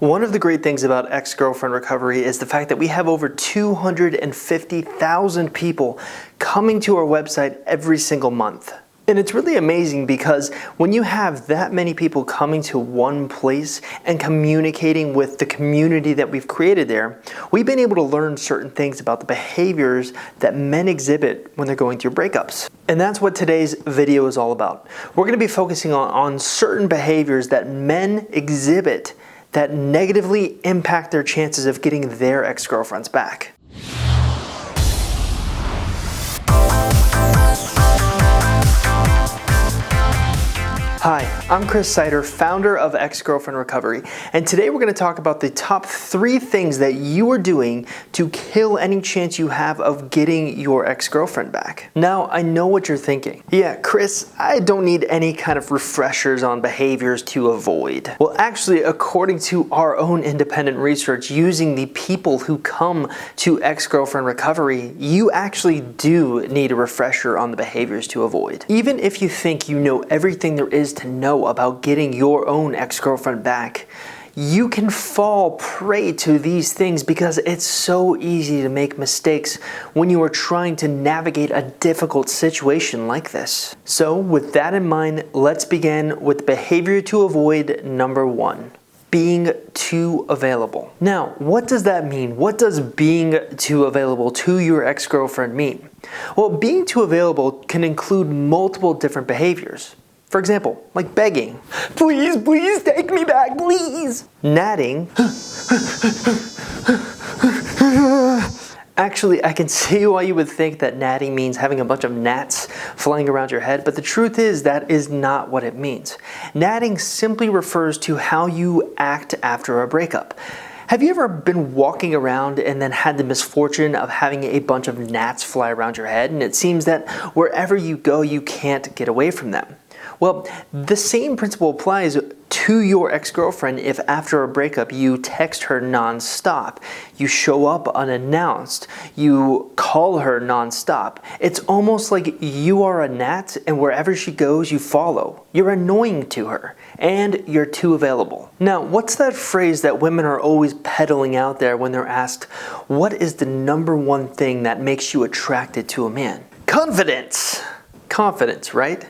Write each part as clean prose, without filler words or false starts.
One of the great things about ex-girlfriend recovery is the fact that we have over 250,000 people coming to our website every single month. And it's really amazing because when you have that many people coming to one place and communicating with the community that we've created there, we've been able to learn certain things about the behaviors that men exhibit when they're going through breakups. And that's what today's video is all about. We're going to be focusing on certain behaviors that men exhibit that negatively impact their chances of getting their ex-girlfriends back. Hi, I'm Chris Sider, founder of Ex-Girlfriend Recovery, and today we're going to talk about the top 3 things that you are doing to kill any chance you have of getting your ex-girlfriend back. Now, I know what you're thinking. Yeah, Chris, I don't need any kind of refreshers on behaviors to avoid. Well, actually, according to our own independent research using the people who come to Ex-Girlfriend Recovery, you actually do need a refresher on the behaviors to avoid. Even if you think you know everything there is to know about getting your own ex-girlfriend back, you can fall prey to these things because it's so easy to make mistakes when you are trying to navigate a difficult situation like this. So with that in mind, let's begin with behavior to avoid number 1. Being too available. Now, what does that mean? What does being too available to your ex-girlfriend mean? Well, being too available can include multiple different behaviors. For example, like begging. Please, please take me back, please. Natting. Actually, I can see why you would think that natting means having a bunch of gnats flying around your head, but the truth is that is not what it means. Natting simply refers to how you act after a breakup. Have you ever been walking around and then had the misfortune of having a bunch of gnats fly around your head, and it seems that wherever you go, you can't get away from them? Well, the same principle applies to your ex-girlfriend if after a breakup you text her non-stop, you show up unannounced, you call her non-stop. It's almost like you are a gnat and wherever she goes you follow. You're annoying to her and you're too available. Now, what's that phrase that women are always peddling out there when they're asked, what is the number 1 thing that makes you attracted to a man? Confidence. Confidence, right?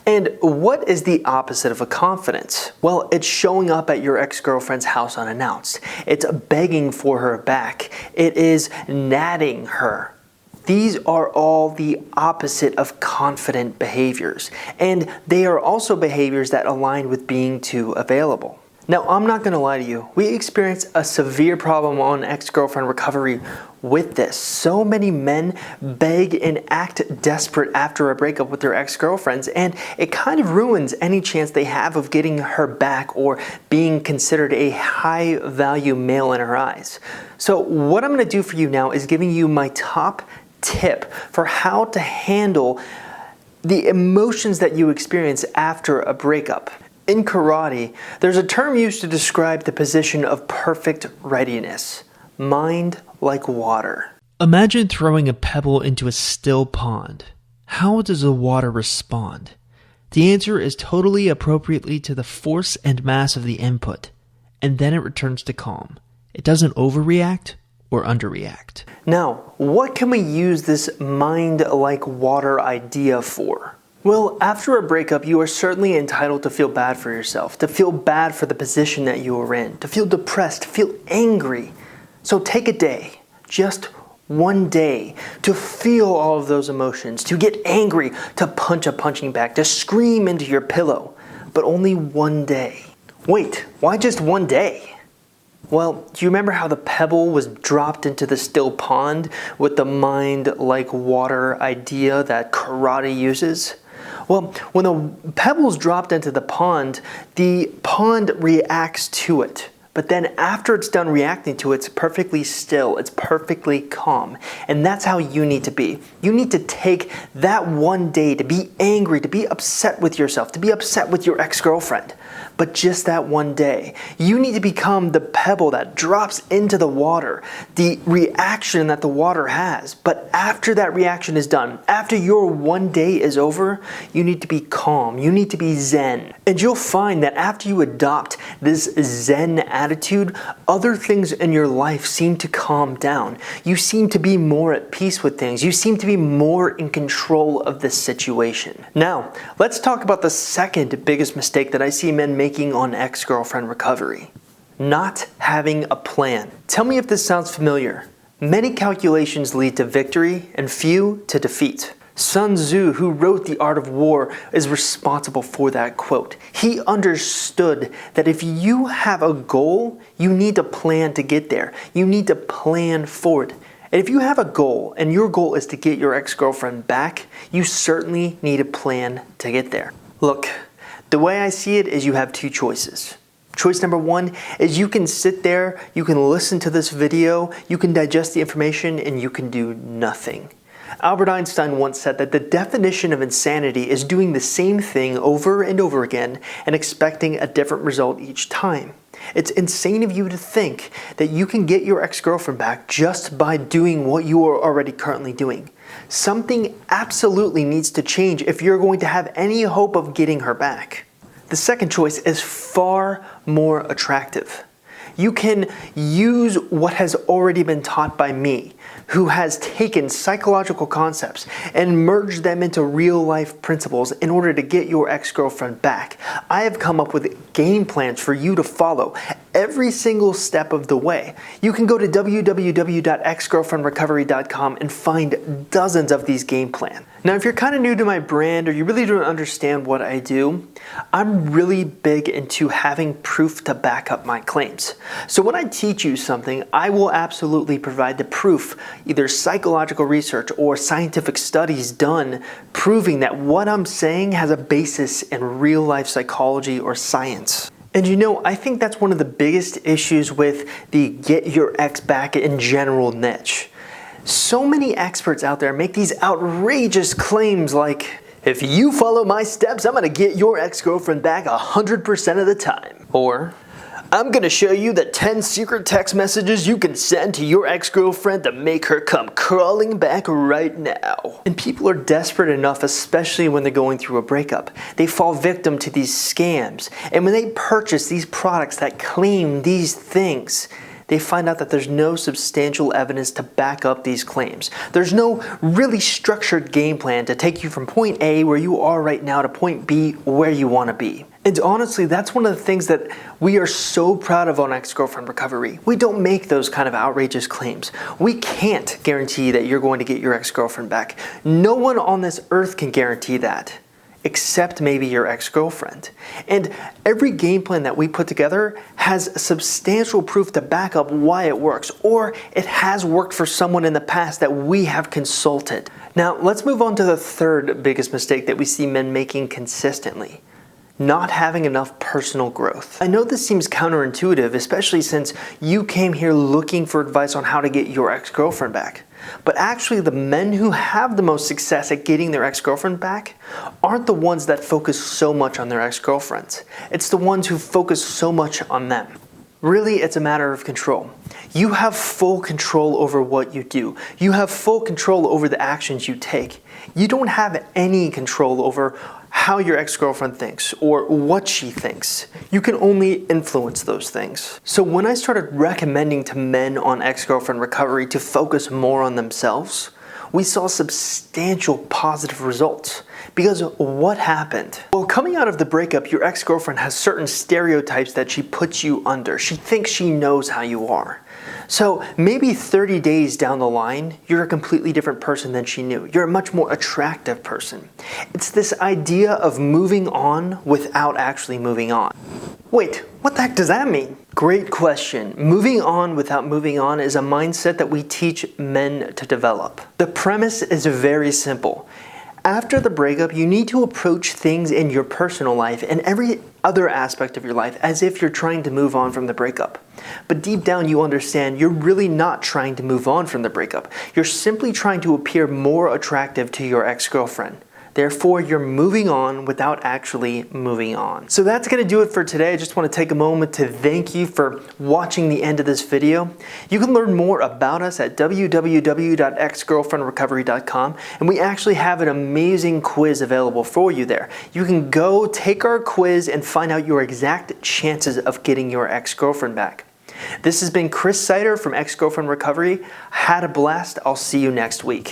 And what is the opposite of a confidence? Well, it's showing up at your ex-girlfriend's house unannounced. It's begging for her back. It is natting her. These are all the opposite of confident behaviors. And they are also behaviors that align with being too available. Now, I'm not going to lie to you. We experienced a severe problem on Ex-Girlfriend Recovery with this. So many men beg and act desperate after a breakup with their ex-girlfriends, and it kind of ruins any chance they have of getting her back or being considered a high-value male in her eyes. So what I'm going to do for you now is giving you my top tip for how to handle the emotions that you experience after a breakup. In karate, there's a term used to describe the position of perfect readiness. Mind like water. Imagine throwing a pebble into a still pond. How does the water respond? The answer is totally appropriately to the force and mass of the input, and then it returns to calm. It doesn't overreact or underreact. Now, what can we use this mind like water idea for? Well, after a breakup, you are certainly entitled to feel bad for yourself, to feel bad for the position that you are in, to feel depressed, to feel angry. So take a day, just one day, to feel all of those emotions, to get angry, to punch a punching bag, to scream into your pillow, but only one day. Wait, why just one day? Well, do you remember how the pebble was dropped into the still pond with the mind like water idea that karate uses? Well, when the pebble's dropped into the pond reacts to it. But then after it's done reacting to it, it's perfectly still, it's perfectly calm. And that's how you need to be. You need to take that one day to be angry, to be upset with yourself, to be upset with your ex-girlfriend. but just that one day. You need to become the pebble that drops into the water, the reaction that the water has. But after that reaction is done, after your one day is over, you need to be calm. You need to be zen. And you'll find that after you adopt this zen attitude, other things in your life seem to calm down. You seem to be more at peace with things. You seem to be more in control of this situation. Now, let's talk about the second biggest mistake that I see men making on ex-girlfriend recovery. Not having a plan. Tell me if this sounds familiar. Many calculations lead to victory and few to defeat. Sun Tzu, who wrote The Art of War, is responsible for that quote. He understood that if you have a goal, you need a plan to get there. You need to plan for it. And if you have a goal, and your goal is to get your ex-girlfriend back, you certainly need a plan to get there. Look, the way I see it is you have two choices. Choice number one is you can sit there, you can listen to this video, you can digest the information, and you can do nothing. Albert Einstein once said that the definition of insanity is doing the same thing over and over again and expecting a different result each time. It's insane of you to think that you can get your ex-girlfriend back just by doing what you are already currently doing. Something absolutely needs to change if you're going to have any hope of getting her back. The second choice is far more attractive. You can use what has already been taught by me, who has taken psychological concepts and merged them into real-life principles in order to get your ex-girlfriend back. I have come up with game plans for you to follow every single step of the way. You can go to www.exgirlfriendrecovery.com and find dozens of these game plans. Now, if you're kind of new to my brand or you really don't understand what I do, I'm really big into having proof to back up my claims. So when I teach you something, I will absolutely provide the proof, either psychological research or scientific studies done proving that what I'm saying has a basis in real life psychology or science. And you know, I think that's one of the biggest issues with the get your ex back in general niche. So many experts out there make these outrageous claims like, if you follow my steps, I'm gonna get your ex-girlfriend back 100% of the time. Or, I'm gonna show you the 10 secret text messages you can send to your ex-girlfriend to make her come crawling back right now. And people are desperate enough, especially when they're going through a breakup. They fall victim to these scams. And when they purchase these products that claim these things, they find out that there's no substantial evidence to back up these claims. There's no really structured game plan to take you from point A, where you are right now, to point B, where you want to be. And honestly, that's one of the things that we are so proud of on ex-girlfriend recovery. We don't make those kind of outrageous claims. We can't guarantee that you're going to get your ex-girlfriend back. No one on this earth can guarantee that, except maybe your ex-girlfriend. And every game plan that we put together has substantial proof to back up why it works, or it has worked for someone in the past that we have consulted. Now, let's move on to the third biggest mistake that we see men making consistently. Not having enough personal growth. I know this seems counterintuitive, especially since you came here looking for advice on how to get your ex-girlfriend back. But actually, the men who have the most success at getting their ex-girlfriend back aren't the ones that focus so much on their ex-girlfriends. It's the ones who focus so much on them. Really, it's a matter of control. You have full control over what you do. You have full control over the actions you take. You don't have any control over how your ex-girlfriend thinks or what she thinks. You can only influence those things. So when I started recommending to men on ex-girlfriend recovery to focus more on themselves, we saw substantial positive results. Because what happened? Well, coming out of the breakup, your ex-girlfriend has certain stereotypes that she puts you under. She thinks she knows how you are. So maybe 30 days down the line, you're a completely different person than she knew. You're a much more attractive person. It's this idea of moving on without actually moving on. Wait, what the heck does that mean? Great question. Moving on without moving on is a mindset that we teach men to develop. The premise is very simple. After the breakup, you need to approach things in your personal life and every other aspect of your life as if you're trying to move on from the breakup. But deep down, you understand you're really not trying to move on from the breakup. You're simply trying to appear more attractive to your ex-girlfriend. Therefore, you're moving on without actually moving on. So that's going to do it for today. I just want to take a moment to thank you for watching the end of this video. You can learn more about us at www.exgirlfriendrecovery.com, and we actually have an amazing quiz available for you there. You can go take our quiz and find out your exact chances of getting your ex-girlfriend back. This has been Chris Sider from Ex-Girlfriend Recovery. Had a blast. I'll see you next week.